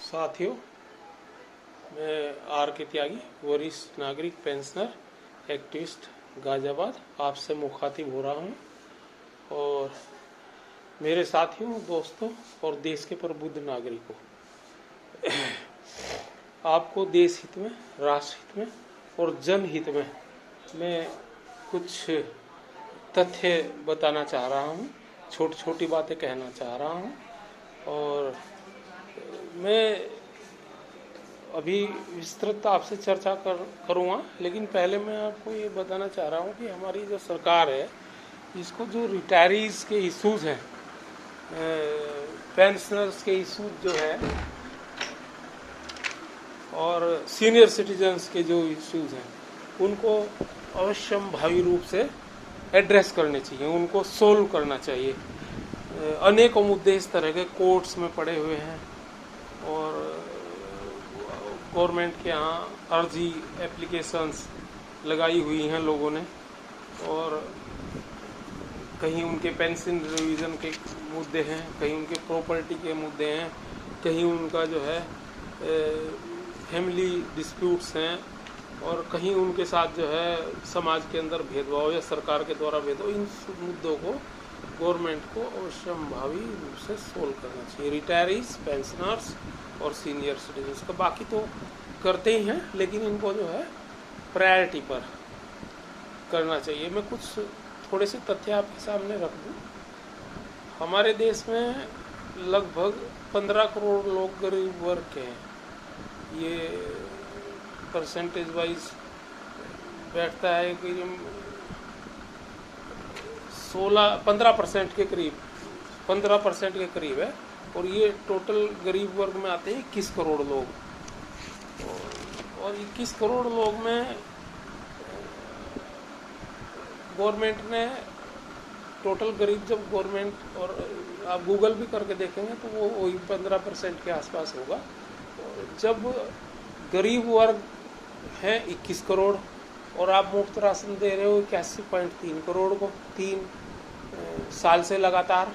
साथियों, मैं आर के त्यागी, वरिष्ठ नागरिक पेंशनर एक्टिविस्ट गाजियाबाद आपसे मुखातिब हो रहा हूँ। और मेरे साथियों, दोस्तों और देश के प्रबुद्ध नागरिकों, आपको देश हित में, राष्ट्र हित में और जनहित में मैं कुछ तथ्य बताना चाह रहा हूँ, छोटी छोटी बातें कहना चाह रहा हूँ। और मैं अभी विस्तृत आपसे चर्चा करूँगा, लेकिन पहले मैं आपको ये बताना चाह रहा हूँ कि हमारी जो सरकार है, इसको जो रिटायरीज के इशूज़ हैं, पेंशनर्स के इशूज़ जो है और सीनियर सिटीजन्स के जो इशूज़ हैं, उनको अवश्यंभावी रूप से एड्रेस करने चाहिए, उनको सोल्व करना चाहिए। अनेकों मुद्दे इस तरह के कोर्ट्स में पड़े हुए हैं और गवर्नमेंट के यहाँ अर्जी एप्लीकेशंस लगाई हुई हैं लोगों ने, और कहीं उनके पेंशन रिवीजन के मुद्दे हैं, कहीं उनके प्रॉपर्टी के मुद्दे हैं, कहीं उनका जो है फैमिली डिस्प्यूट्स हैं, और कहीं उनके साथ जो है समाज के अंदर भेदभाव या सरकार के द्वारा भेदभाव। इन मुद्दों को गवर्नमेंट को अवश्यंभावी रूप से सोल्व करना चाहिए, रिटायरीज, पेंशनर्स और सीनियर सिटीजन्स का। बाकी तो करते ही हैं, लेकिन इनको जो है प्रायोरिटी पर करना चाहिए। मैं कुछ थोड़े से तथ्य आपके सामने रख दूं। हमारे देश में लगभग 15 करोड़ लोग गरीब वर्ग के हैं। ये परसेंटेज वाइज बैठता है कि 15% के करीब, 15% के करीब है। और ये टोटल गरीब वर्ग में आते हैं 21 करोड़ लोग। और 21 करोड़ लोग में गवर्नमेंट ने टोटल गरीब, जब गवर्नमेंट, और आप गूगल भी करके देखेंगे तो वो वही 15% के आसपास होगा। जब गरीब वर्ग है 21 करोड़ और आप मुफ्त राशन दे रहे हो 81.3 करोड़ को 3 साल से लगातार,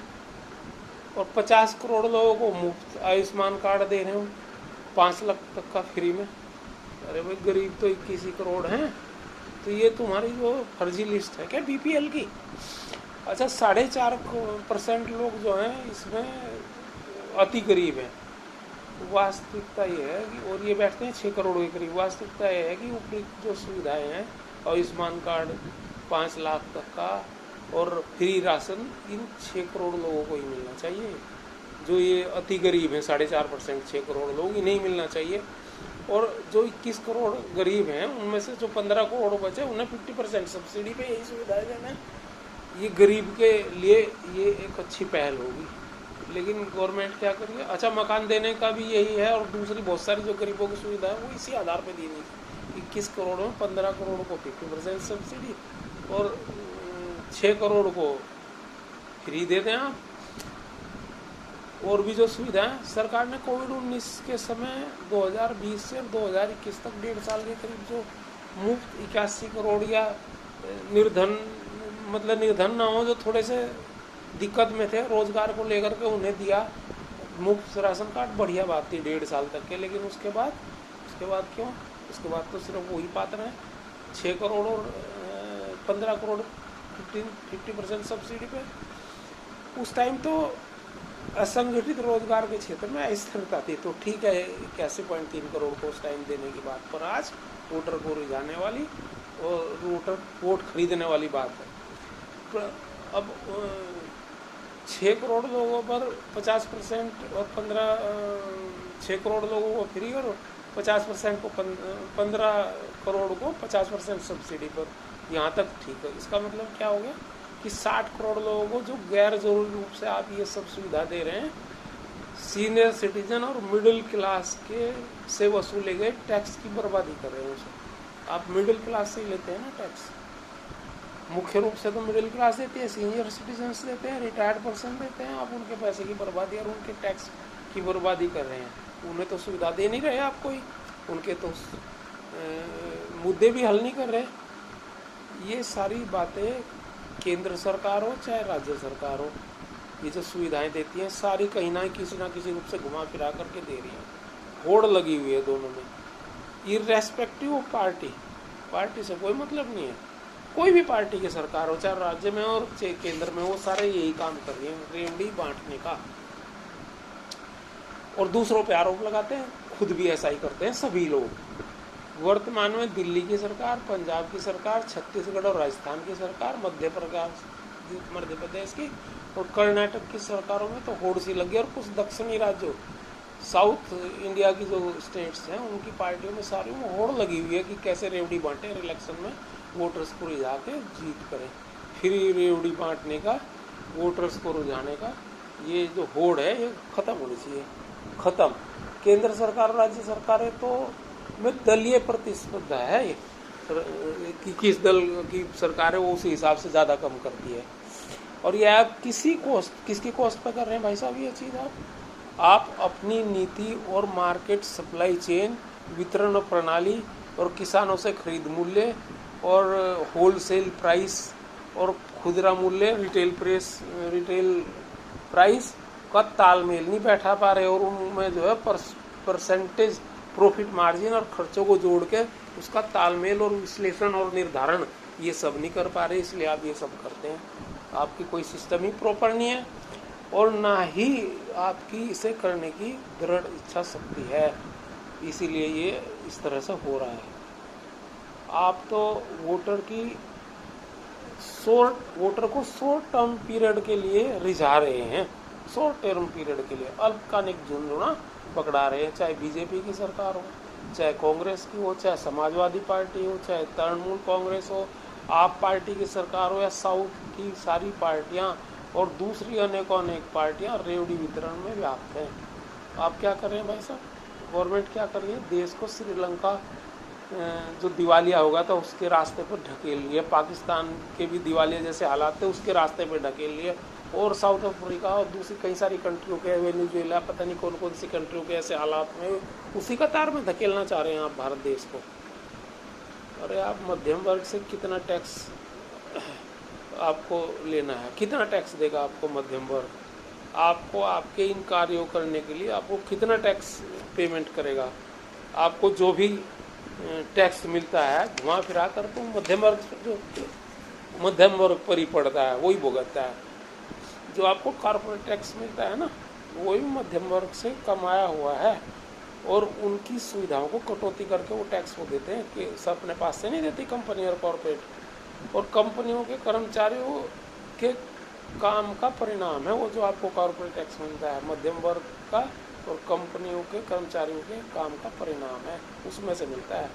और 50 करोड़ लोगों को मुफ्त आयुष्मान कार्ड दे रहे हो 5 लाख तक का फ्री में। अरे भाई, गरीब तो 21 करोड़ हैं, तो ये तुम्हारी जो फर्जी लिस्ट है क्या बीपीएल की? अच्छा, 4.5% लोग जो हैं इसमें अति गरीब हैं। वास्तविकता ये है कि, और ये बैठते हैं 6 करोड़ के करीब। वास्तविकता ये है कि उपयुक्त जो सुविधाएं हैं, आयुष्मान कार्ड 5 लाख तक का और फ्री राशन, इन 6 करोड़ लोगों को ही मिलना चाहिए। जो ये अति गरीब हैं 4.5%, 6 करोड़ लोग, इन्हें ही मिलना चाहिए। और जो 21 करोड़ गरीब हैं, उनमें से जो 15 करोड़ बचे, उन्हें 50% सब्सिडी पे यही सुविधाएं देना है। ये गरीब के लिए ये एक अच्छी पहल होगी। लेकिन गवर्नमेंट क्या करिए, अच्छा मकान देने का भी यही है, और दूसरी बहुत सारी जो गरीबों की सुविधा है वो इसी आधार पे दी गई। 21 करोड़ में 15 करोड़ को 50% सब्सिडी और 6 करोड़ को फ्री दे दें आप। और भी जो सुविधाएं सरकार ने कोविड-19 के समय 2020 से 2021 तक 1.5 साल के करीब जो मुफ्त 81 करोड़ या निर्धन, मतलब निर्धन ना हो, जो थोड़े से दिक्कत में थे रोजगार को लेकर के, उन्हें दिया मुफ्त राशन कार्ड। बढ़िया बात थी 1.5 साल तक के। लेकिन उसके बाद क्यों? उसके बाद तो सिर्फ वही पात्र हैं 6 करोड़ और 15 करोड़ 50% सब्सिडी पे। उस टाइम तो असंगठित रोजगार के क्षेत्र में अस्थिरता थी, तो ठीक है 81.3 करोड़ को उस टाइम देने की बात। पर आज वोटर को रिझाने वाली और वोट खरीदने वाली बात है। अब 6 करोड़ लोगों पर 50% और 6 करोड़ लोगों को फ्री और 50% को 15 करोड़ को 50% सब्सिडी पर, यहाँ तक ठीक है। इसका मतलब क्या हो गया कि 60 करोड़ लोगों को जो गैर जरूरी रूप से आप ये सब सुविधा दे रहे हैं, सीनियर सिटीजन और मिडिल क्लास के से वसूले गए टैक्स की बर्बादी कर रहे हैं। आप मिडिल क्लास से ही लेते हैं ना टैक्स, मुख्य रूप से तो मिडिल क्लास देती है, सीनियर सिटीजन्स देते हैं, रिटायर्ड पर्सन देते हैं। आप उनके पैसे की बर्बादी और उनके टैक्स की बर्बादी कर रहे हैं। उन्हें तो सुविधा दे नहीं रहे आप कोई, उनके तो मुद्दे भी हल नहीं कर रहे। ये सारी बातें केंद्र सरकार हो चाहे राज्य सरकार हो, ये जो सुविधाएं देती हैं सारी कहीं ना किसी रूप से घुमा फिरा करके दे रही हैं। होड़ लगी हुई है दोनों में, इर्रेस्पेक्टिव ऑफ पार्टी। पार्टी से कोई मतलब नहीं है, कोई भी पार्टी की सरकार हो, चाहे राज्य में और चाहे केंद्र में, वो सारे यही काम कर रही है, रेवड़ी बांटने का। और दूसरों पे आरोप लगाते हैं, खुद भी ऐसा ही करते हैं सभी लोग। वर्तमान में दिल्ली की सरकार, पंजाब की सरकार, छत्तीसगढ़ और राजस्थान की सरकार, मध्य प्रदेश की और कर्नाटक की सरकारों में तो होड़ सी लगी। और कुछ दक्षिणी राज्यों, साउथ इंडिया की जो स्टेट्स हैं, उनकी पार्टियों में सारी में होड़ लगी हुई है कि कैसे रेवड़ी बांटे, इलेक्शन में वोटर्स को रिझा के जीत करें। फ्री रेवड़ी बांटने का, वोटर्स को रुझाने का ये जो होड़ है, ये खत्म होनी चाहिए, खत्म। केंद्र सरकार और राज्य सरकारें तो में दलीय प्रतिस्पर्धा है ये, कि किस दल की सरकार है वो उसी हिसाब से ज़्यादा कम करती है। और ये आप किसकी कॉस्ट पर कर रहे हैं भाई साहब ये चीज़? आप अपनी नीति और मार्केट, सप्लाई चेन, वितरण प्रणाली और किसानों से खरीद मूल्य और होलसेल प्राइस और खुदरा मूल्य, रिटेल प्राइस का तालमेल नहीं बैठा पा रहे, और उनमें जो है परसेंटेज, प्रॉफिट मार्जिन और खर्चों को जोड़ के उसका तालमेल और विश्लेषण और निर्धारण ये सब नहीं कर पा रहे, इसलिए आप ये सब करते हैं। आपकी कोई सिस्टम ही प्रॉपर नहीं है और ना ही आपकी इसे करने की दृढ़ इच्छा शक्ति है, इसीलिए ये इस तरह से हो रहा है। आप तो वोटर को शॉर्ट टर्म पीरियड के लिए रिझा रहे हैं, शॉर्ट टर्म पीरियड के लिए अल्पकालिक झुंझुना पकड़ा रहे हैं, चाहे बीजेपी की सरकार हो, चाहे कांग्रेस की हो, चाहे समाजवादी पार्टी हो, चाहे तृणमूल कांग्रेस हो, आप पार्टी की सरकार हो, या साउथ की सारी पार्टियां और दूसरी अनेकों पार्टियां रेवड़ी वितरण में व्याप्त हैं। आप क्या कर रहे हैं भाई साहब? गवर्नमेंट क्या कर रही है? देश को श्रीलंका जो दिवालिया होगा तो उसके रास्ते पर ढकेल लिए, पाकिस्तान के भी दिवालिया जैसे हालात थे उसके रास्ते पर ढकेल लिए, और साउथ अफ्रीका और दूसरी कई सारी कंट्रियों के, वेनेजुएला, पता नहीं कौन कौन सी कंट्रियों के ऐसे हालात में उसी कतार में धकेलना चाह रहे हैं आप भारत देश को। अरे आप मध्यम वर्ग से कितना टैक्स आपको लेना है? कितना टैक्स देगा आपको मध्यम वर्ग? आपको आपके इन कार्यों करने के लिए आपको कितना टैक्स पेमेंट करेगा? आपको जो भी टैक्स मिलता है घुमा फिरा कर तो मध्यम वर्ग पर ही पड़ता है, वही भुगतता है। जो आपको कॉर्पोरेट टैक्स मिलता है ना, वही मध्यम वर्ग से कमाया हुआ है, और उनकी सुविधाओं को कटौती करके वो टैक्स वो देते हैं कि सब अपने पास से नहीं देती कंपनी और कॉर्पोरेट। और कंपनियों के कर्मचारियों के काम का परिणाम है वो जो आपको कॉर्पोरेट टैक्स मिलता है, मध्यम वर्ग का और कंपनियों के कर्मचारियों के काम का परिणाम है, उसमें से मिलता है।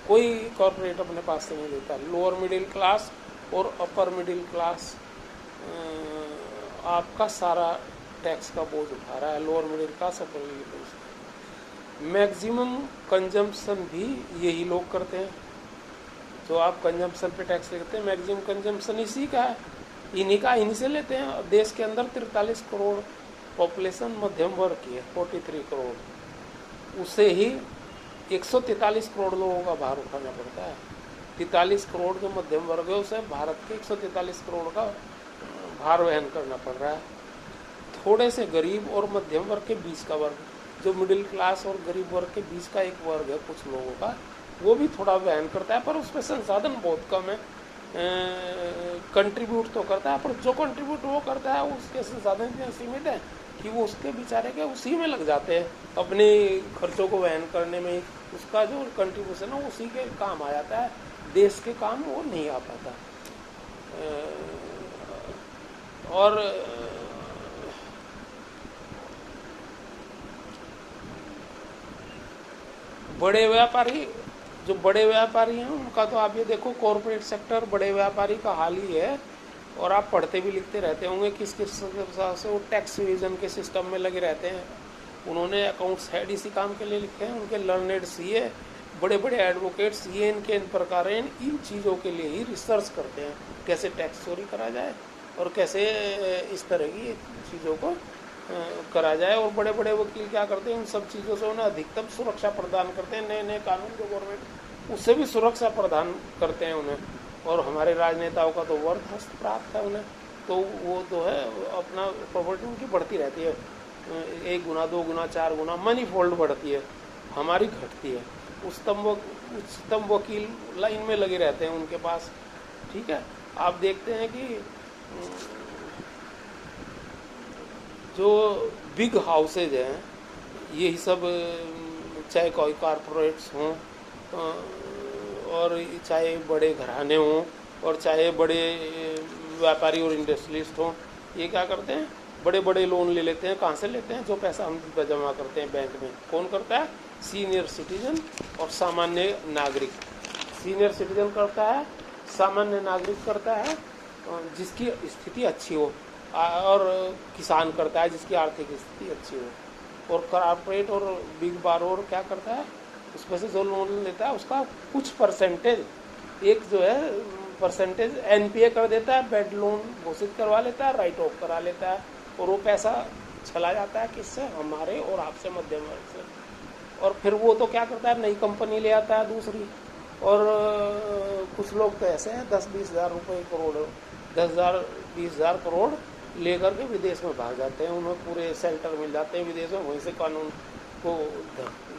कोई कॉर्पोरेट अपने पास से नहीं देता। लोअर मिडिल क्लास और अपर मिडिल क्लास आपका सारा टैक्स का बोझ उठा रहा है, lower middle class, upper middle class. Maximum consumption भी यही लोग करते हैं, जो आप कंजम्पशन पे टैक्स लेते हैं, मैक्सिमम कंजम्पशन इसी का है, इन्हीं से लेते हैं। देश के अंदर 43 करोड़ पॉपुलेशन मध्यम वर्ग की है, 43 करोड़, उसे ही 143 करोड़ लोगों का भार उठाना पड़ता है। 43 करोड़ जो मध्यम वर्ग है उसे भारत के 143 करोड़ का भार वहन करना पड़ रहा है। थोड़े से गरीब और मध्यम वर्ग के बीच का वर्ग, जो मिडिल क्लास और गरीब वर्ग के बीच का एक वर्ग है कुछ लोगों का, वो भी थोड़ा वहन करता है, पर उसमें संसाधन बहुत कम है। कंट्रीब्यूट तो करता है, पर जो कंट्रीब्यूट वो करता है उसके संसाधन इतने सीमित है कि वो उसके बेचारे के उसी में लग जाते हैं, अपने खर्चों को वहन करने में। उसका जो कंट्रीब्यूशन है उसी के काम आ जाता है, देश के काम वो नहीं आ पाता। और बड़े व्यापारी हैं उनका तो आप ये देखो, कॉरपोरेट सेक्टर बड़े व्यापारी का हाल ही है। और आप पढ़ते भी लिखते रहते होंगे किस हिसाब से वो टैक्स रिविजन के सिस्टम में लगे रहते हैं। उन्होंने अकाउंट्स हेड इसी काम के लिए लिखे हैं, उनके लर्नेड सीए, बड़े बड़े एडवोकेट्स ये इनके इन प्रकार इन चीज़ों के लिए ही रिसर्च करते हैं, कैसे टैक्स चोरी करा जाए और कैसे इस तरह की चीज़ों को करा जाए। और बड़े बड़े वकील क्या करते हैं, उन सब चीज़ों से उन्हें अधिकतम सुरक्षा प्रदान करते हैं। नए नए कानून जो गवर्नमेंट, उससे भी सुरक्षा प्रदान करते हैं उन्हें। और हमारे राजनेताओं का तो वर्थ हस्त प्राप्त है उन्हें, तो वो तो है अपना प्रॉपर्टी उनकी बढ़ती रहती है, 1 गुना 2 गुना 4 गुना मनी फोल्ड बढ़ती है। हमारी घटती है। उच्चतम वकील लाइन में लगे रहते हैं उनके पास, ठीक है। आप देखते हैं कि जो बिग हाउसेज हैं, यही सब, चाहे कोई कॉरपोरेट्स हों और चाहे बड़े घराने हों और चाहे बड़े व्यापारी और इंडस्ट्रियलिस्ट हों, ये क्या करते हैं, बड़े बड़े लोन ले लेते हैं। कहाँ से लेते हैं? जो पैसा हम जमा करते हैं बैंक में। कौन करता है? सीनियर सिटीजन और सामान्य नागरिक। सीनियर सिटीजन करता है, सामान्य नागरिक करता है जिसकी स्थिति अच्छी हो, और किसान करता है जिसकी आर्थिक स्थिति अच्छी हो। और कॉर्पोरेट और बिग बारोर क्या करता है? उसमें से जो लोन लेता है उसका कुछ परसेंटेज, एक जो है परसेंटेज एनपीए कर देता है, बैड लोन घोषित करवा लेता है, राइट ऑफ करा लेता है, और वो पैसा चला जाता है किससे? हमारे और आपसे, मध्यम वर्ग से। और फिर वो तो क्या करता है, नई कंपनी ले आता है दूसरी। और कुछ लोग तो ऐसे हैं 10-20 हज़ार रुपये करोड़, 10,000-20 हज़ार करोड़ लेकर के विदेश में भाग जाते हैं। उन्हें पूरे सेल्टर मिल जाते हैं विदेश में, वहीं से कानून को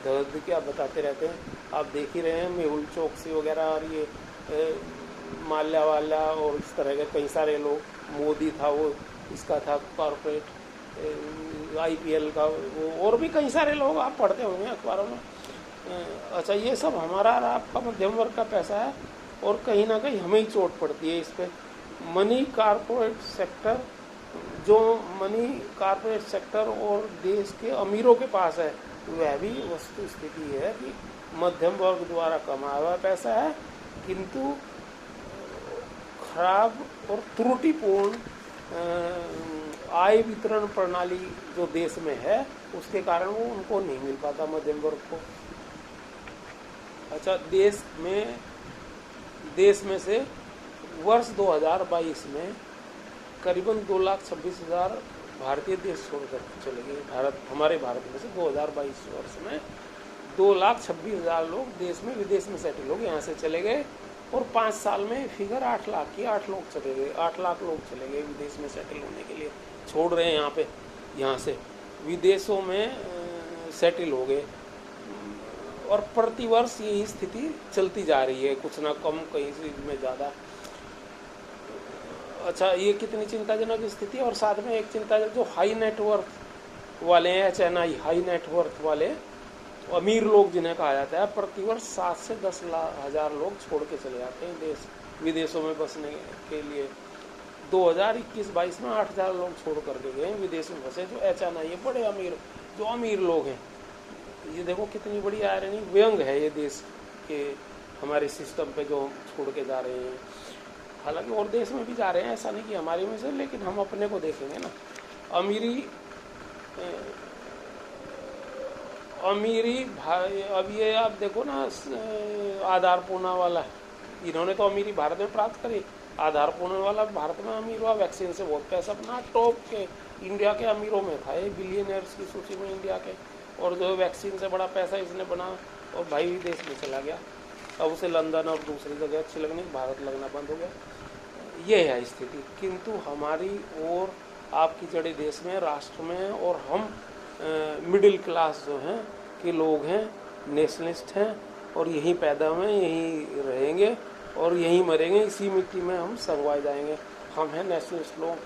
दर्द क्या बताते रहते हैं। आप देख ही रहे हैं मेहुल चोकसी वगैरह, और ये माल्या वाल्या और इस तरह के कई सारे लोग, मोदी था वो, इसका था कॉर्पोरेट आईपीएल का वो, और भी कई सारे लोग आप पढ़ते होंगे अखबारों में। अच्छा, ये सब हमारा और आपका मध्यम वर्ग का पैसा है, और कहीं ना कहीं हमें ही चोट पड़ती है इस पर। मनी कॉर्पोरेट सेक्टर, जो मनी कॉर्पोरेट सेक्टर और देश के अमीरों के पास है, वह भी वस्तु स्थिति है कि मध्यम वर्ग द्वारा कमाया हुआ पैसा है, किंतु खराब और त्रुटिपूर्ण आय वितरण प्रणाली जो देश में है, उसके कारण वो उनको नहीं मिल पाता मध्यम वर्ग को। अच्छा, देश में से वर्ष 2022 में करीबन 2,26,000 भारतीय देश छोड़कर चले गए। हमारे भारत में से 2022 वर्ष में 2,26,000 लोग देश में विदेश में सेटल हो गए, यहाँ से चले गए। और 5 साल में फिगर 8 लाख की, 8 लोग चले गए, 8 लाख लोग चले गए विदेश में सेटल होने के लिए, छोड़ रहे हैं यहाँ से विदेशों में सेटल हो गए। और प्रतिवर्ष यही स्थिति चलती जा रही है, कुछ ना कम, कहीं में ज़्यादा। अच्छा, ये कितनी चिंताजनक स्थिति है। और साथ में एक चिंताजनक, जो हाई नेटवर्थ वाले हैं, HNI, हाई नेटवर्थ वाले अमीर लोग जिन्हें कहा जाता है, प्रतिवर्ष 7 से 10 हज़ार लोग छोड़ के चले जाते हैं विदेशों में बसने के लिए। 2021-22 में 8,000 लोग छोड़ करके गए विदेश में बसे, जो HNI है, बड़े अमीर, जो अमीर लोग हैं। ये देखो कितनी बड़ी आयरनी, व्यंग है ये देश के हमारे सिस्टम पे जो छोड़ के जा रहे हैं। हालांकि और देश में भी जा रहे हैं, ऐसा नहीं कि हमारे में से, लेकिन हम अपने को देखेंगे ना। अमीरी भाई, अब ये आप देखो ना, आधार पूना वाला, इन्होंने तो अमीरी भारत में प्राप्त करी। आधार पूना वाला भारत में अमीर हुआ, वैक्सीन से बहुत पैसा अपना, टॉप के इंडिया के अमीरों में था ये, बिलियनर्स की सूची में इंडिया के। और जो वैक्सीन से बड़ा पैसा इसने बना, और भाई विदेश में चला गया। अब उसे लंदन और दूसरी जगह अच्छी लगनी, भारत लगना बंद हो गया। ये है स्थिति। किंतु हमारी और आपकी जड़ें देश में, राष्ट्र में, और हम मिडिल क्लास जो हैं के लोग हैं, नेशनलिस्ट हैं, और यहीं पैदा हुए, यहीं रहेंगे और यहीं मरेंगे। इसी मिट्टी में हम संगवाए जाएंगे। हम हैं नेशनलिस्ट लोग,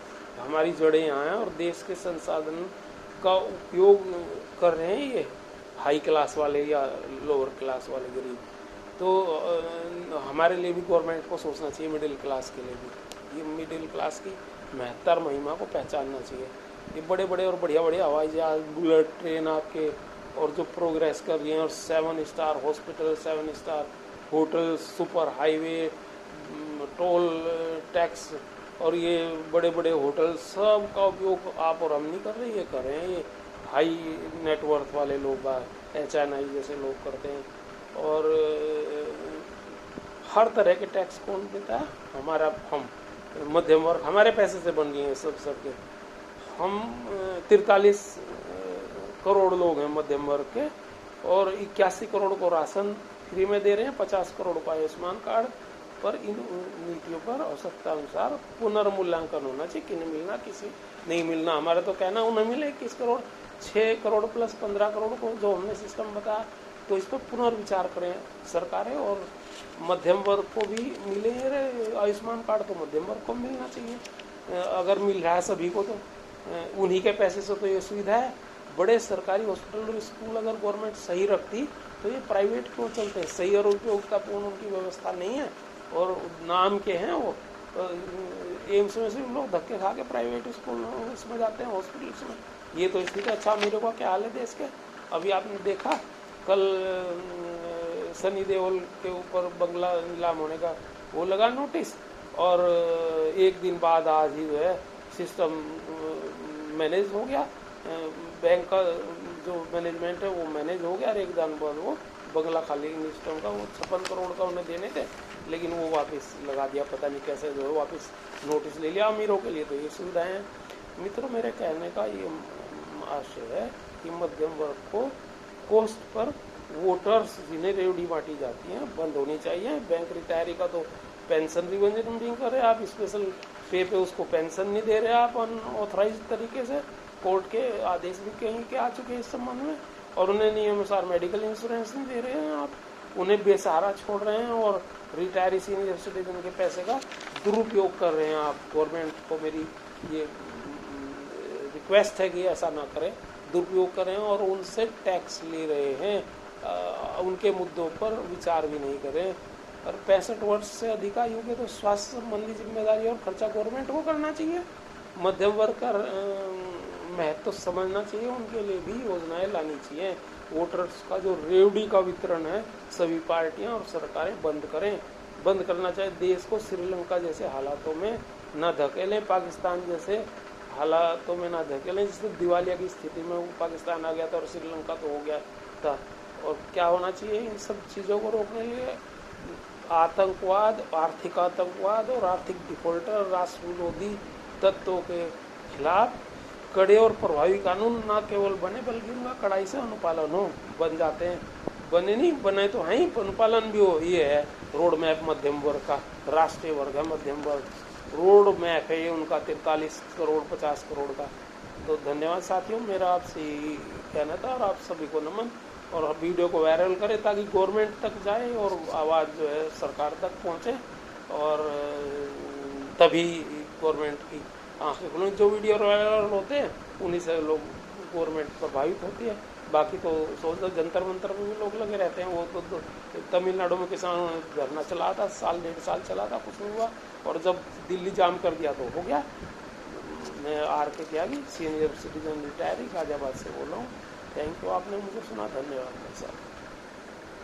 हमारी जड़ें यहाँ हैं, और देश के संसाधन का उपयोग कर रहे हैं ये हाई क्लास वाले या लोअर क्लास वाले गरीब। तो हमारे लिए भी गवर्नमेंट को सोचना चाहिए, मिडिल क्लास के लिए भी, ये मिडिल क्लास की महत्तर महिमा को पहचानना चाहिए। ये बड़े बड़े और बढ़िया बढ़िया हवाई जहाज, बुलेट ट्रेन आपके, और जो प्रोग्रेस कर रही हैं, और 7 star hospital, 7 star hotel, super highway, toll tax, और ये बड़े बड़े होटल, सब का उपयोग आप और हम नहीं कर रहे, ये कर रहे हैं ये हाई नेटवर्थ वाले लोग, HNI जैसे लोग करते हैं। और हर तरह के टैक्स कौन देता है? हम मध्यम वर्ग, हमारे पैसे से बन गए हैं सबके। हम 43 करोड़ लोग हैं मध्यम वर्ग के, और 81 करोड़ को राशन फ्री में दे रहे हैं, 50 करोड़ का आयुष्मान कार्ड। पर इन नीतियों पर आवश्यकता अनुसार पुनर्मूल्यांकन होना चाहिए, किन्हें मिलना, किसी नहीं मिलना। हमारा तो कहना उन्हें मिले 21 करोड़, 6 करोड़ प्लस 15 करोड़ को जो हमने सिस्टम बताया, तो इस पर पुनर्विचार करें सरकारें, और मध्यम वर्ग को भी मिले। आयुष्मान कार्ड तो मध्यम वर्ग को मिलना चाहिए, अगर मिल रहा है सभी को तो उन्हीं के पैसे से तो ये सुविधा है। बड़े सरकारी हॉस्पिटल और स्कूल अगर गवर्नमेंट सही रखती तो ये प्राइवेट क्यों चलते हैं? सही और उपयोगितापूर्ण उनकी व्यवस्था नहीं है, और नाम के हैं वो। एम्स में से लोग धक्के खा के प्राइवेट स्कूल इसमें जाते हैं, हॉस्पिटल्स में। ये तो स्थिति। अच्छा, मेरे को क्या हाल है देश के? अभी आपने देखा कल सनी देओल के ऊपर बंगला नीलाम होने का वो लगा नोटिस, और एक दिन बाद आज ही जो है सिस्टम मैनेज हो गया, बैंक का जो मैनेजमेंट है वो मैनेज हो गया, और एक दिन बाद वो बंगला खाली सिस्टम का वो 56 करोड़ का उन्हें देने थे, लेकिन वो वापस लगा दिया, पता नहीं कैसे जो है वापस नोटिस ले लिया। अमीरों के लिए तो ये सुविधाएं हैं। मित्रों, मेरे कहने का ये आशय है कि मध्यम वर्ग को कॉस्ट पर वोटर्स जिन्हें रेवड़ी बांटी जाती हैं बंद होनी चाहिए। बैंक रिटायरी का तो पेंशन रिवेंजरिंग कर रहे हैं आप, स्पेशल पे पे उसको पेंशन नहीं दे रहे आप अनऑथराइज तरीके से। कोर्ट के आदेश भी कहीं के आ चुके हैं इस संबंध में, और उन्हें नियमानुसार मेडिकल इंश्योरेंस नहीं दे रहे हैं आप, उन्हें बेसहारा छोड़ रहे हैं, और रिटायरी सीनियर सिटीजन के पैसे का दुरुपयोग कर रहे हैं आप। गवर्नमेंट को मेरी ये रिक्वेस्ट है कि ऐसा ना करें, दुरुपयोग करें, और उनसे टैक्स ले रहे हैं, उनके मुद्दों पर विचार भी नहीं करें। और 65 वर्ष से अधिक आयु के तो स्वास्थ्य संबंधी जिम्मेदारी और खर्चा गवर्नमेंट को करना चाहिए। मध्यम वर्ग का महत्व तो समझना चाहिए, उनके लिए भी योजनाएं लानी चाहिए। वोटर्स का जो रेवड़ी का वितरण है सभी पार्टियां और सरकारें बंद करें, बंद करना चाहिए। देश को श्रीलंका जैसे हालातों में न धकेलें, पाकिस्तान जैसे हालातों में ना धकेलें, जिससे दिवालिया की स्थिति में वो पाकिस्तान आ गया था और श्रीलंका तो हो गया था। और क्या होना चाहिए इन सब चीज़ों को रोकने के लिए? आतंकवाद, आर्थिक आतंकवाद और आर्थिक डिफॉल्टर, राष्ट्र विरोधी तत्वों के खिलाफ कड़े और प्रभावी कानून न केवल बने बल्कि उनका कड़ाई से अनुपालन हो। बन जाते हैं, बने नहीं बने तो है ही, अनुपालन भी हो। ये है रोड मैप मध्यम वर्ग का, राष्ट्रीय वर्ग है मध्यम वर्ग, रोड मैप है ये उनका 43 करोड़ 50 करोड़ का। तो धन्यवाद साथियों, मेरा आपसे यही कहना था, और आप सभी को नमन। और वीडियो को वायरल करें ताकि गवर्नमेंट तक जाए और आवाज़ जो है सरकार तक पहुंचे, और तभी गवर्नमेंट की आंखें खुलें। जो वीडियो वायरल होते हैं उन्हीं से लोग गवर्नमेंट प्रभावित होती है। बाकी तो सोचो जंतर मंतर में भी लोग लगे रहते हैं। वो तो तमिलनाडु में किसानों ने धरना चला था, साल 1.5 साल चला था, कुछ नहीं हुआ, और जब दिल्ली जाम कर दिया तो हो गया। मैं RK त्यागी, सीनियर सिटीजन रिटायरी, गाजियाबाद से बोल रहा हूँ। थैंक यू, आपने मुझे सुना, धन्यवाद मेरे साथ।